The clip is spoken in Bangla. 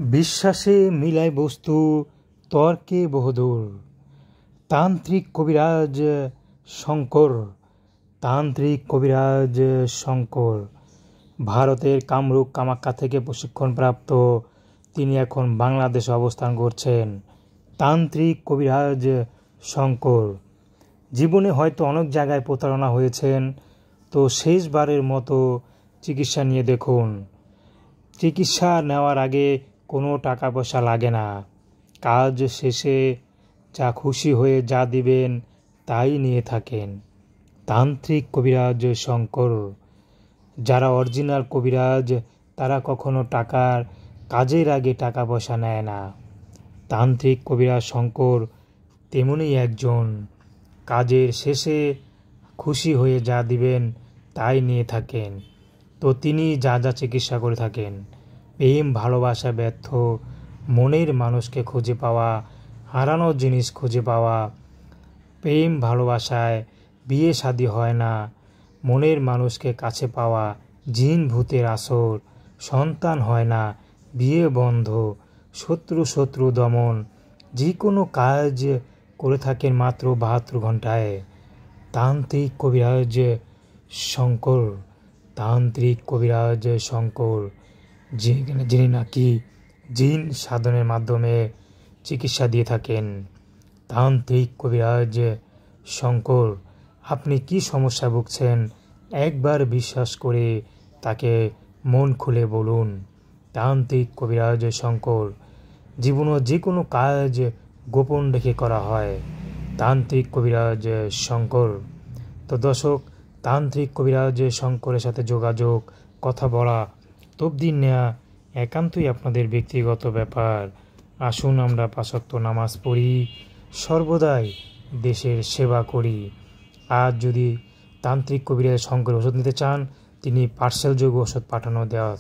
বিশ্বাসে মিলায় বস্তু, তর্কে বহুদূর। তান্ত্রিক কবিরাজ শঙ্কর। তান্ত্রিক কবিরাজ শঙ্কর ভারতের কামরূপ কামাখ্যা থেকে প্রশিক্ষণপ্রাপ্ত। তিনি এখন বাংলাদেশে অবস্থান করছেন। তান্ত্রিক কবিরাজ শঙ্কর জীবনে হয়তো অনেক জায়গায় প্রতারণা হয়েছেন, তো শেষবারের মতো চিকিৎসা নিয়ে দেখুন। চিকিৎসা নেওয়ার আগে কোনো টাকা পয়সা লাগে না। কাজ শেষে যা খুশি হয়ে যা দিবেন তাই নিয়ে থাকেন। তান্ত্রিক কবিরাজ শঙ্কর। যারা অরিজিনাল কবিরাজ তারা কখনো কাজের আগে টাকা পয়সা নেয় না। তান্ত্রিক কবিরাজ শঙ্কর তেমনই একজন। কাজের শেষে খুশি হয়ে যা দিবেন তাই নিয়ে থাকেন। তো তিনি যা যা চিকিৎসা করে থাকেন: প্রেম ভালোবাসা ব্যর্থ, মনের মানুষকে খুঁজে পাওয়া, হারানো জিনিস খুঁজে পাওয়া, প্রেম ভালোবাসায় বিয়ে শাদী হয় না, মনের মানুষকে কাছে পাওয়া, জিন ভূতের আসর, সন্তান হয় না, বিয়ে বন্ধ, শত্রু দমন, যে কোনো কাজ করে থাকেন মাত্র 72 ঘন্টায়। তান্ত্রিক কবিরাজ শঙ্কর। তান্ত্রিক কবিরাজ শঙ্কর যিনি নাকি জিন সাধনের মাধ্যমে চিকিৎসা দিয়ে থাকেন। তান্ত্রিক কবিরাজ শঙ্কর। আপনি কি সমস্যা ভুগছেন একবার বিশ্বাস করে তাকে মন খুলে বলুন। তান্ত্রিক কবিরাজ শঙ্কর। জীবনে যে কোনো কাজ গোপন রেখে করা হয়। তান্ত্রিক কবিরাজ শঙ্কর। তো দর্শক, তান্ত্রিক কবিরাজ শঙ্করের সাথে যোগাযোগ, কথা বলা, তবদিল নেওয়া একান্তই আপনাদের ব্যক্তিগত ব্যাপার। আসুন আমরা 5 ওয়াক্ত নামাজ পড়ি, সর্বদাই দেশের সেবা করি। আর যদি তান্ত্রিক কবিরাজ শঙ্কর ওষুধ নিতে চান, তিনি পার্সেল যোগে ওষুধ দেওয়া